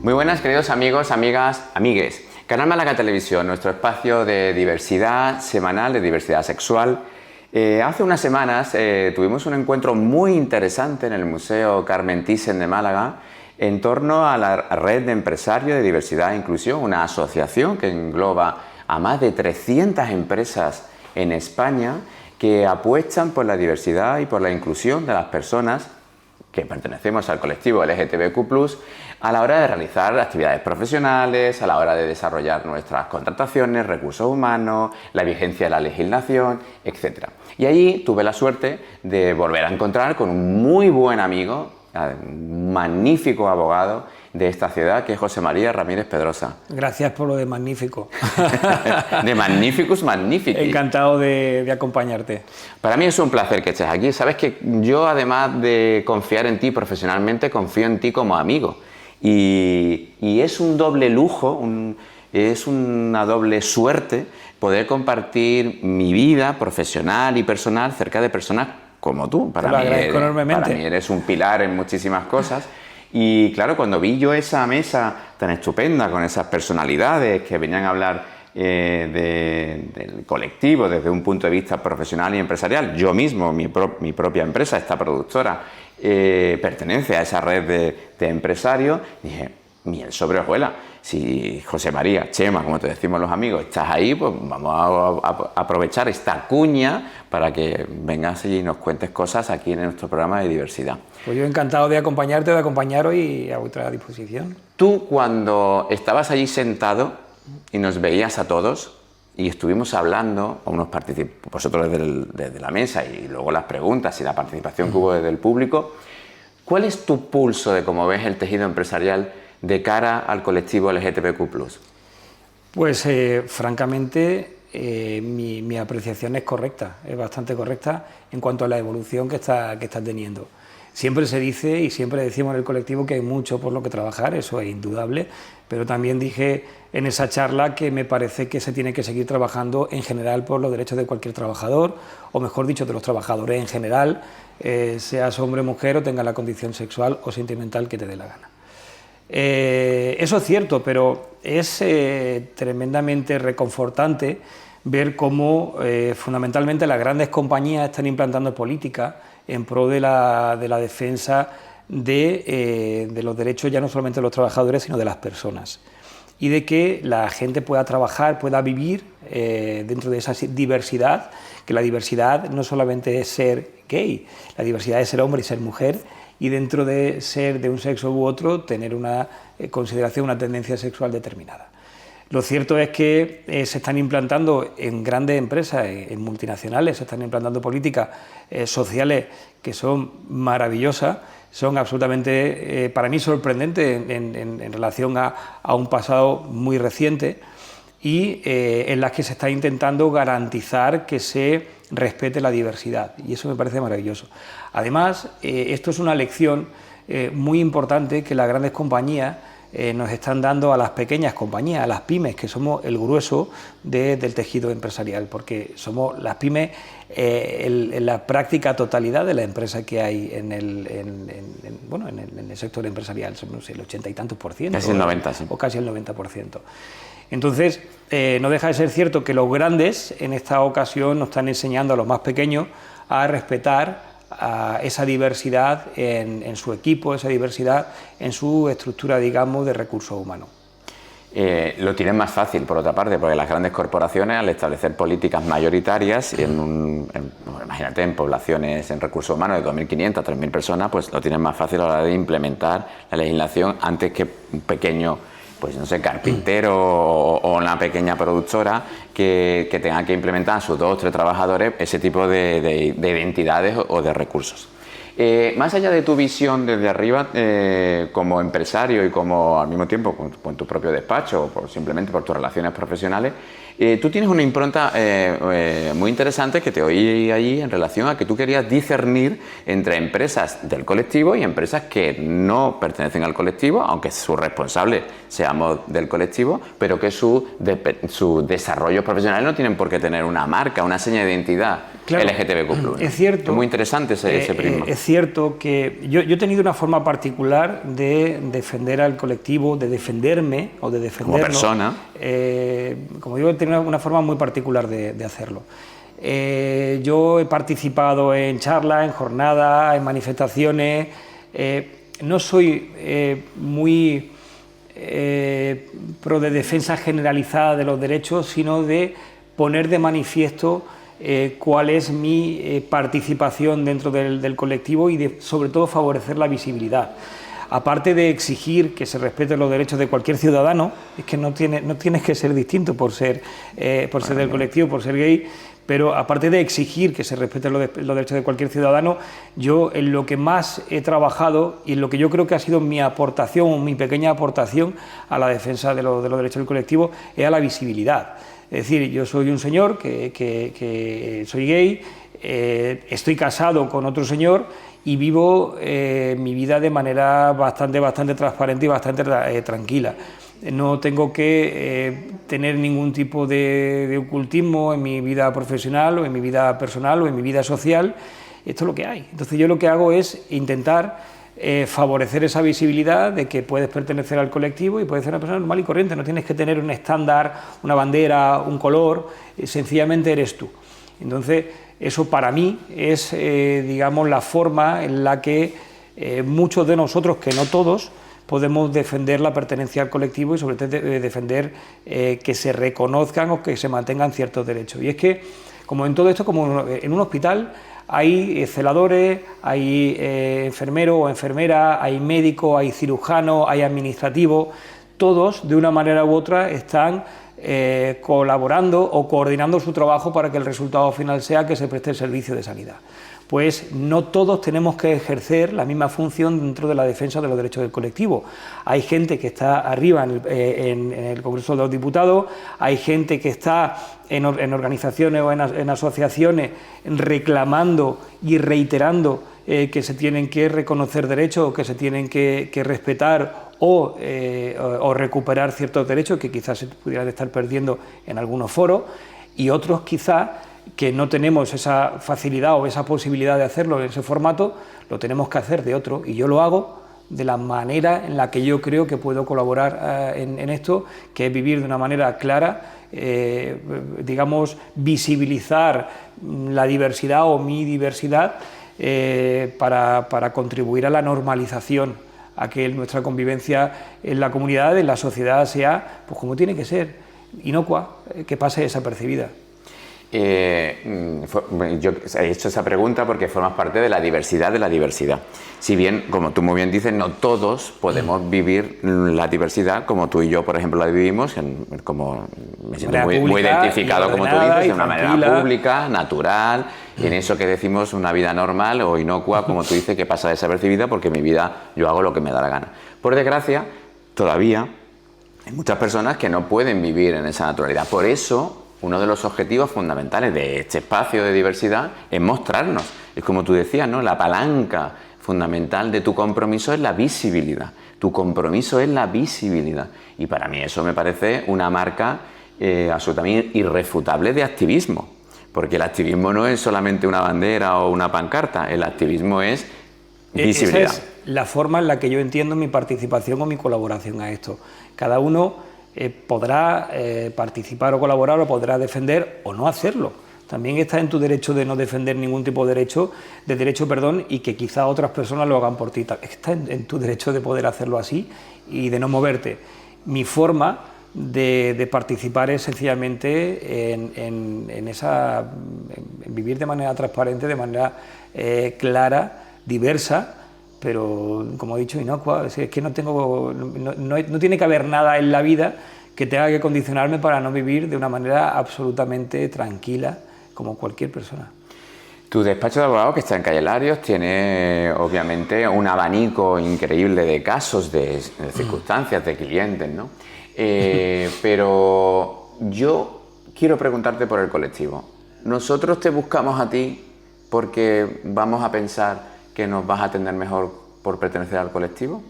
Muy buenas, queridos amigos, amigas, amigues. Canal Málaga Televisión, nuestro espacio de diversidad semanal, de diversidad sexual. Hace unas semanas tuvimos un encuentro muy interesante en el Museo Carmen Thyssen de Málaga en torno a la red de empresarios de diversidad e inclusión, una asociación que engloba a más de 300 empresas en España que apuestan por la diversidad y por la inclusión de las personas que pertenecemos al colectivo LGTBQ+, a la hora de realizar actividades profesionales, a la hora de desarrollar nuestras contrataciones, recursos humanos, la vigencia de la legislación, etc. Y allí tuve la suerte de volver a encontrar con un muy buen amigo, un magnífico abogado de esta ciudad, que es José María Ramírez Pedrosa. Gracias por lo de magnífico. De Magnificus Magnifici. Encantado de acompañarte. Para mí es un placer que estés aquí. Sabes que yo, además de confiar en ti profesionalmente, confío en ti como amigo. Y es un doble lujo, es una doble suerte poder compartir mi vida profesional y personal cerca de personas como tú. Para mí eres un pilar en muchísimas cosas. Y claro, cuando vi yo esa mesa tan estupenda, con esas personalidades que venían a hablar del colectivo desde un punto de vista profesional y empresarial, yo mismo, mi propia empresa, esta productora, pertenece a esa red de empresarios, dije, miel sobre hojuela. Si José María, Chema, como te decimos los amigos, estás ahí, pues vamos a aprovechar esta cuña para que vengas y nos cuentes cosas aquí en nuestro programa de diversidad. Pues yo encantado de acompañarte, de acompañaros y a vuestra disposición. Tú, cuando estabas allí sentado y nos veías a todos y estuvimos hablando, vosotros desde la mesa y luego las preguntas y la participación que hubo desde el público, ¿cuál es tu pulso de cómo ves el tejido empresarial de cara al colectivo LGTBQ+? Pues francamente mi apreciación es correcta, es bastante correcta en cuanto a la evolución que está teniendo. Siempre se dice y siempre decimos en el colectivo que hay mucho por lo que trabajar, eso es indudable, pero también dije en esa charla que me parece que se tiene que seguir trabajando en general por los derechos de cualquier trabajador, o mejor dicho, de los trabajadores en general, seas hombre o mujer o tengas la condición sexual o sentimental que te dé la gana. Eso es cierto, pero es tremendamente reconfortante ver cómo fundamentalmente las grandes compañías están implantando políticas en pro de la defensa de los derechos ya no solamente de los trabajadores, sino de las personas. Y de que la gente pueda trabajar, pueda vivir dentro de esa diversidad, que la diversidad no solamente es ser gay, la diversidad es ser hombre y ser mujer, y dentro de ser de un sexo u otro, tener una consideración, una tendencia sexual determinada. Lo cierto es que se están implantando en grandes empresas, en multinacionales, se están implantando políticas sociales que son maravillosas, son absolutamente, para mí, sorprendentes en relación a un pasado muy reciente y en las que se está intentando garantizar que se respete la diversidad, y eso me parece maravilloso. Además, esto es una lección muy importante que las grandes compañías nos están dando a las pequeñas compañías, a las pymes, que somos el grueso del tejido empresarial, porque somos las pymes en la práctica totalidad de la empresa que hay en el sector empresarial, somos el 80 y tantos %. Casi el 90%, sí. O casi el 90%. Entonces, no deja de ser cierto que los grandes en esta ocasión nos están enseñando a los más pequeños a respetar esa diversidad en su equipo, esa diversidad en su estructura, digamos, de recursos humanos. Lo tienen más fácil, por otra parte, porque las grandes corporaciones, al establecer políticas mayoritarias, imagínate, en poblaciones en recursos humanos de 2.500 a 3.000 personas, pues lo tienen más fácil a la hora de implementar la legislación antes que un pequeño, pues no sé, carpintero o una pequeña productora que tenga que implementar a sus 2 o 3 trabajadores ese tipo de identidades o de recursos. Más allá de tu visión desde arriba, como empresario y como al mismo tiempo con tu propio despacho o simplemente por tus relaciones profesionales, tú tienes una impronta muy interesante que te oí allí en relación a que tú querías discernir entre empresas del colectivo y empresas que no pertenecen al colectivo, aunque sus responsables seamos del colectivo, pero que sus desarrollos profesionales no tienen por qué tener una marca, una seña de identidad LGTBQ+. Es cierto. Es muy interesante ese prisma. Es cierto que yo he tenido una forma particular de defender al colectivo, de defenderme o de defenderlo. Como persona. Como digo, he tenido una forma muy particular de hacerlo. Yo he participado en charlas, en jornadas, en manifestaciones. No soy muy pro de defensa generalizada de los derechos, sino de poner de manifiesto cuál es mi participación dentro del colectivo y sobre todo favorecer la visibilidad. Aparte de exigir que se respeten los derechos de cualquier ciudadano, es que no tienes que ser distinto por ser del colectivo, por ser gay, pero aparte de exigir que se respeten los derechos de cualquier ciudadano, yo en lo que más he trabajado y en lo que yo creo que ha sido mi aportación, mi pequeña aportación a la defensa de los derechos del colectivo, es a la visibilidad. Es decir, yo soy un señor que soy gay, estoy casado con otro señor y vivo mi vida de manera bastante transparente y bastante tranquila. No tengo que tener ningún tipo de ocultismo en mi vida profesional o en mi vida personal o en mi vida social. Esto es lo que hay. Entonces yo lo que hago es intentar favorecer esa visibilidad de que puedes pertenecer al colectivo y puedes ser una persona normal y corriente. No tienes que tener un estándar, una bandera, un color, sencillamente eres tú. Entonces eso para mí es, digamos, la forma en la que muchos de nosotros, que no todos, podemos defender la pertenencia al colectivo y sobre todo defender que se reconozcan o que se mantengan ciertos derechos. Y es que, como en todo esto, como en un hospital, hay celadores, hay enfermeros o enfermeras, hay médicos, hay cirujanos, hay administrativos, todos de una manera u otra están colaborando o coordinando su trabajo para que el resultado final sea que se preste el servicio de sanidad. Pues no todos tenemos que ejercer la misma función dentro de la defensa de los derechos del colectivo. Hay gente que está arriba en el Congreso de los Diputados, hay gente que está en organizaciones o en asociaciones reclamando y reiterando que se tienen que reconocer derechos o que se tienen que respetar o recuperar ciertos derechos que quizás se pudieran estar perdiendo en algunos foros, y otros quizás que no tenemos esa facilidad o esa posibilidad de hacerlo en ese formato, lo tenemos que hacer de otro, y yo lo hago de la manera en la que yo creo que puedo colaborar en esto, que es vivir de una manera clara, digamos, visibilizar la diversidad o mi diversidad para contribuir a la normalización, a que nuestra convivencia en la comunidad, en la sociedad, sea pues como tiene que ser, inocua, que pase desapercibida. Yo he hecho esa pregunta porque formas parte de la diversidad. Si bien, como tú muy bien dices, no todos podemos vivir la diversidad como tú y yo, por ejemplo, la vivimos, como me siento muy identificado, como tú dices, de una manera pública, natural, en eso que decimos una vida normal o inocua, como tú dices, que pasa desapercibida porque en mi vida yo hago lo que me da la gana. Por desgracia, todavía hay muchas personas que no pueden vivir en esa naturalidad. Por eso, uno de los objetivos fundamentales de este espacio de diversidad es mostrarnos. Es como tú decías, ¿no? La palanca fundamental de tu compromiso es la visibilidad. Tu compromiso es la visibilidad. Y para mí eso me parece una marca absolutamente irrefutable de activismo. Porque el activismo no es solamente una bandera o una pancarta. El activismo es visibilidad. Esa es la forma en la que yo entiendo mi participación o mi colaboración a esto. Cada uno podrá participar o colaborar o podrá defender o no hacerlo. También está en tu derecho de no defender ningún tipo de derecho, y que quizá otras personas lo hagan por ti. Está en tu derecho de poder hacerlo así y de no moverte. Mi forma de participar es sencillamente en vivir de manera transparente, de manera clara, diversa, pero, como he dicho, inocua. Es que no tiene que haber nada en la vida que tenga que condicionarme para no vivir de una manera absolutamente tranquila, como cualquier persona. Tu despacho de abogados, que está en Calle Larios, tiene obviamente un abanico increíble de casos, de circunstancias, de clientes, ¿no? Pero yo quiero preguntarte por el colectivo. ¿Nosotros te buscamos a ti porque vamos a pensar que nos vas a atender mejor por pertenecer al colectivo?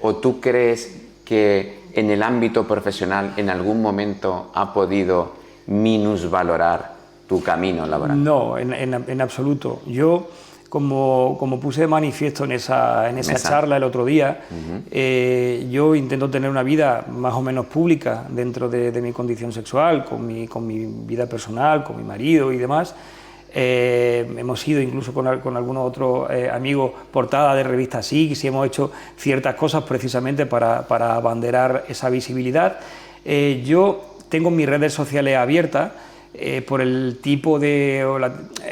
¿O tú crees que en el ámbito profesional en algún momento ha podido minusvalorar tu camino laboral. No, en absoluto. Yo, como puse de manifiesto en esa charla el otro día, yo intento tener una vida más o menos pública dentro de mi condición sexual, con mi vida personal, con mi marido y demás. Hemos sido incluso con algunos otros amigos portada de revistas SIX y hemos hecho ciertas cosas precisamente para abanderar esa visibilidad. Yo tengo mis redes sociales abiertas por el tipo de...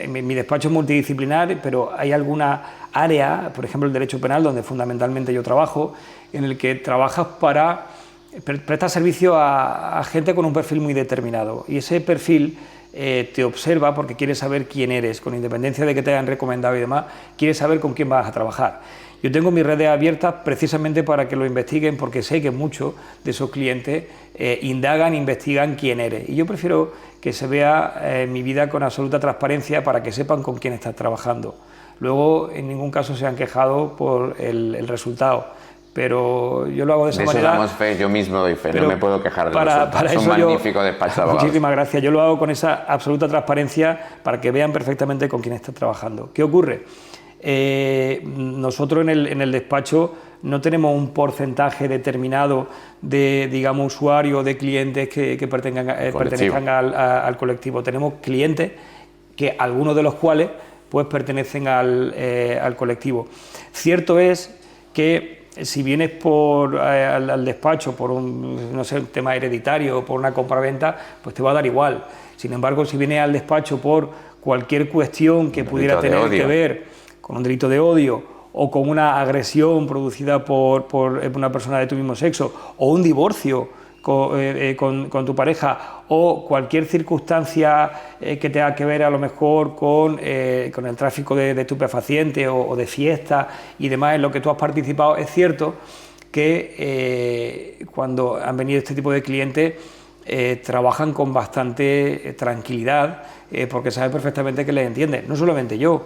mi despacho es multidisciplinar, pero hay alguna área, por ejemplo el derecho penal, donde fundamentalmente yo trabajo, en el que trabajas para prestar servicio a gente con un perfil muy determinado, y ese perfil te observa porque quiere saber quién eres, con independencia de que te hayan recomendado y demás, quiere saber con quién vas a trabajar. Yo tengo mis redes abiertas precisamente para que lo investiguen, porque sé que muchos de esos clientes indagan, investigan quién eres, y yo prefiero que se vea mi vida con absoluta transparencia para que sepan con quién estás trabajando. Luego, en ningún caso se han quejado por el resultado, pero yo lo hago de esa manera. De eso damos fe, yo mismo doy fe, no me puedo quejar de resultado. Es un magnífico despacho de abogados. Muchísimas gracias, yo lo hago con esa absoluta transparencia para que vean perfectamente con quién estás trabajando. ¿Qué ocurre? Nosotros en el despacho no tenemos un porcentaje determinado de, digamos, usuarios, de clientes que pertenezcan al colectivo. Tenemos clientes que algunos de los cuales pues pertenecen al colectivo. Cierto es que si vienes al despacho por un tema hereditario o por una compraventa, pues te va a dar igual. Sin embargo, si vienes al despacho por cualquier cuestión que pudiera tener que ver con un delito de odio o con una agresión producida por una persona de tu mismo sexo, o un divorcio con tu pareja, o cualquier circunstancia que tenga que ver a lo mejor con el tráfico de estupefacientes o de fiestas y demás en lo que tú has participado, es cierto que cuando han venido este tipo de clientes trabajan con bastante tranquilidad, porque saben perfectamente que les entiende. No solamente yo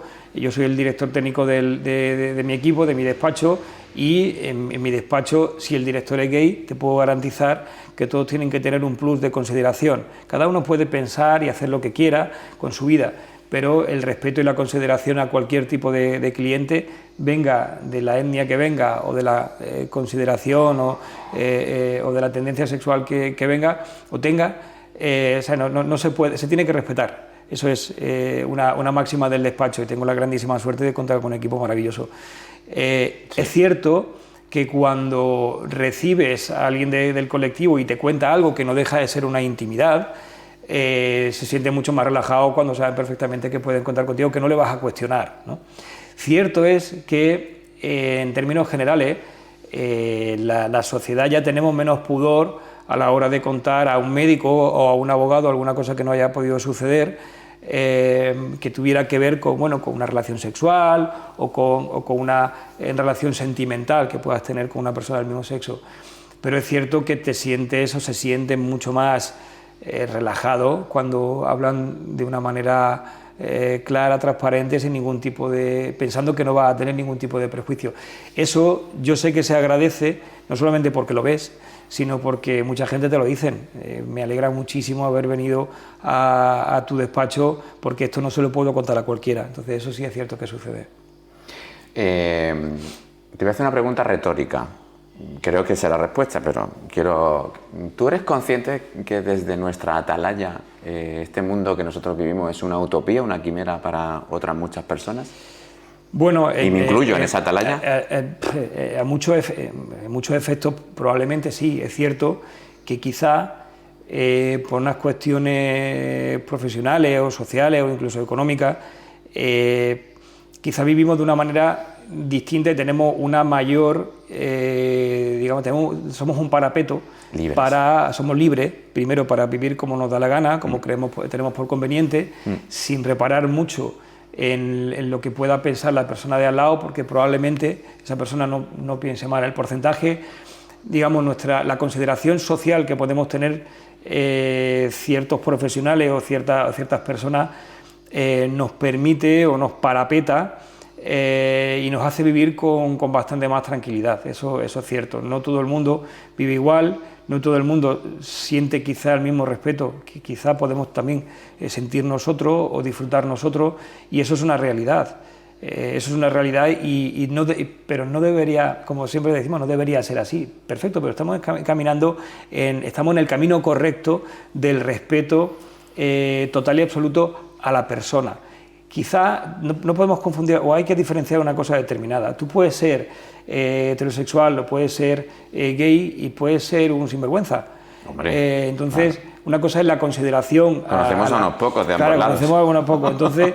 soy el director técnico de mi equipo, de mi despacho, y en mi despacho, si el director es gay, te puedo garantizar que todos tienen que tener un plus de consideración. Cada uno puede pensar y hacer lo que quiera con su vida, pero el respeto y la consideración a cualquier tipo de cliente, venga de la etnia que venga, o de la consideración o de la tendencia sexual que venga o tenga, o sea, no se puede, se tiene que respetar. Eso es una máxima del despacho, y tengo la grandísima suerte de contar con un equipo maravilloso. Sí. Es cierto que cuando recibes a alguien del colectivo y te cuenta algo que no deja de ser una intimidad, se siente mucho más relajado cuando saben perfectamente que pueden contar contigo, que no le vas a cuestionar, ¿no? Cierto es que en términos generales la sociedad ya tenemos menos pudor a la hora de contar a un médico o a un abogado alguna cosa que no haya podido suceder, que tuviera que ver con una relación sexual o con una relación sentimental que puedas tener con una persona del mismo sexo. Pero es cierto que te sientes o se sienten mucho más relajado cuando hablan de una manera clara, transparente, sin ningún tipo de... pensando que no va a tener ningún tipo de prejuicio. Eso yo sé que se agradece, no solamente porque lo ves, sino porque mucha gente te lo dicen. Me alegra muchísimo haber venido a tu despacho, porque esto no se lo puedo contar a cualquiera. Entonces eso sí es cierto que sucede. Te voy a hacer una pregunta retórica. Creo que sé la respuesta, pero ¿tú eres consciente que desde nuestra atalaya este mundo que nosotros vivimos es una utopía, una quimera para otras muchas personas? Bueno, y me incluyo en esa atalaya. A muchos efectos probablemente sí. Es cierto que quizá por unas cuestiones profesionales o sociales o incluso económicas, quizá vivimos de una manera distinta y tenemos una mayor, somos un parapeto, somos libres, primero para vivir como nos da la gana, como tenemos por conveniente, sin reparar mucho en lo que pueda pensar la persona de al lado, porque probablemente esa persona no piense mal. El porcentaje, digamos, la consideración social que podemos tener ciertos profesionales o ciertas personas nos permite o nos parapeta y nos hace vivir con bastante más tranquilidad, eso es cierto. No todo el mundo vive igual, no todo el mundo siente quizá el mismo respeto que quizá podemos también sentir nosotros o disfrutar nosotros, y eso es una realidad. Eso es una realidad, pero no debería, como siempre decimos, no debería ser así. Perfecto, pero estamos estamos en el camino correcto del respeto total y absoluto a la persona. Quizá no podemos confundir, o hay que diferenciar una cosa determinada. Tú puedes ser heterosexual, o puedes ser gay y puedes ser un sinvergüenza. Hombre, entonces, una cosa es la consideración. Conocemos a unos pocos de ambos lados. Conocemos a unos pocos. Entonces,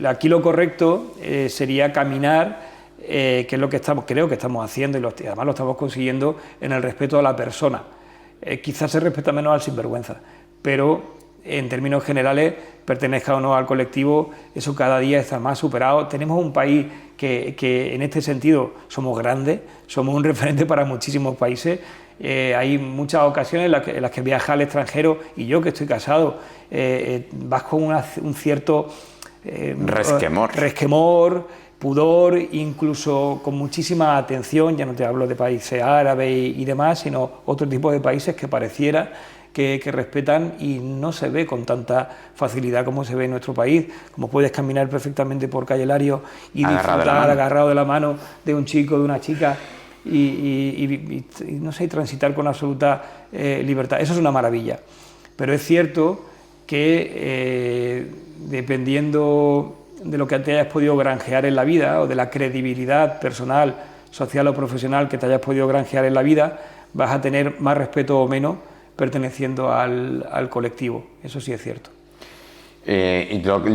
aquí lo correcto sería caminar, que es lo que creo que estamos haciendo, y además lo estamos consiguiendo en el respeto a la persona. Quizás se respeta menos al sinvergüenza, pero en términos generales, pertenezca o no al colectivo, eso cada día está más superado. Tenemos un país que en este sentido somos grandes, somos un referente para muchísimos países. Hay muchas ocasiones en las que viajas al extranjero, y yo que estoy casado, vas con un cierto resquemor, pudor, incluso con muchísima atención. Ya no te hablo de países árabes y demás, sino otro tipo de países que pareciera que respetan, y no se ve con tanta facilidad como se ve en nuestro país. Como puedes caminar perfectamente por Calle Lario y disfrutar agarrado de la mano de un chico, de una chica, y no sé, transitar con absoluta libertad. Eso es una maravilla. Pero es cierto que dependiendo de lo que te hayas podido granjear en la vida, o de la credibilidad personal, social o profesional que te hayas podido granjear en la vida, vas a tener más respeto o menos perteneciendo al colectivo. Eso sí es cierto.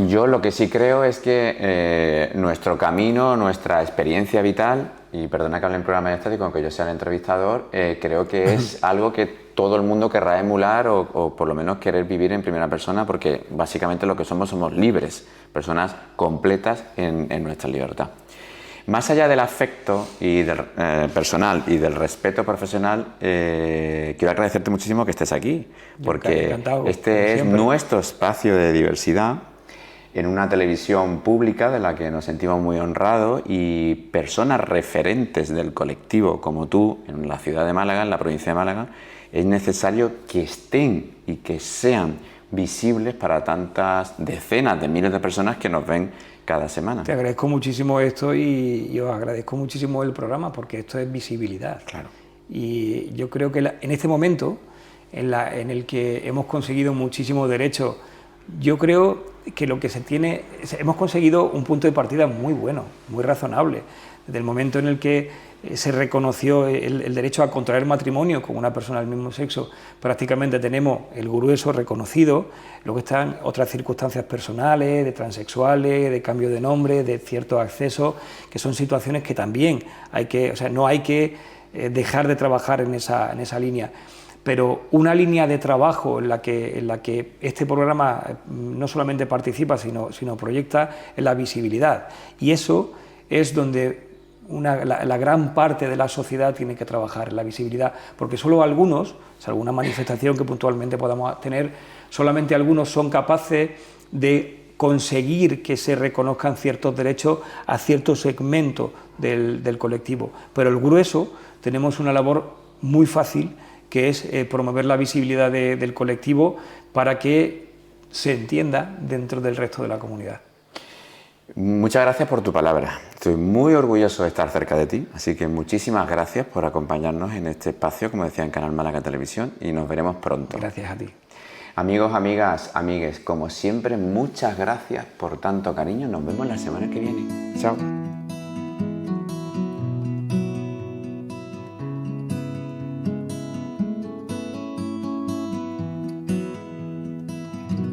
Yo lo que sí creo es que nuestro camino, nuestra experiencia vital, y perdona que hable en programa estático, aunque yo sea el entrevistador, creo que es algo que todo el mundo querrá emular, o por lo menos querer vivir en primera persona, porque básicamente lo que somos libres, personas completas en nuestra libertad. Más allá del afecto y del personal y del respeto profesional, quiero agradecerte muchísimo que estés aquí, porque encantado, este es nuestro espacio de diversidad en una televisión pública de la que nos sentimos muy honrados, y personas referentes del colectivo como tú en la ciudad de Málaga, en la provincia de Málaga, es necesario que estén y que sean visibles para tantas decenas de miles de personas que nos ven cada semana. Te agradezco muchísimo esto, y os agradezco muchísimo el programa, porque esto es visibilidad. Claro. Y yo creo que en este momento en el que hemos conseguido muchísimos derechos, yo creo que lo que hemos conseguido un punto de partida muy bueno, muy razonable. Desde el momento en el que se reconoció el derecho a contraer matrimonio con una persona del mismo sexo, prácticamente tenemos el grueso reconocido. Luego están otras circunstancias personales, de transexuales, de cambio de nombre, de ciertos accesos, que son situaciones que también no hay que dejar de trabajar en esa línea. Pero una línea de trabajo en la que este programa no solamente participa, sino proyecta, es la visibilidad. Y eso es donde la gran parte de la sociedad tiene que trabajar, la visibilidad, porque solo algunos, alguna manifestación que puntualmente podamos tener, solamente algunos son capaces de conseguir que se reconozcan ciertos derechos a cierto segmento del colectivo. Pero el grueso tenemos una labor muy fácil, que es promover la visibilidad del colectivo para que se entienda dentro del resto de la comunidad. Muchas gracias por tu palabra. Estoy muy orgulloso de estar cerca de ti, así que muchísimas gracias por acompañarnos en este espacio, como decía, en Canal Málaga Televisión, y nos veremos pronto. Gracias a ti. Amigos, amigas, amigues, como siempre, muchas gracias por tanto cariño. Nos vemos la semana que viene. Chao.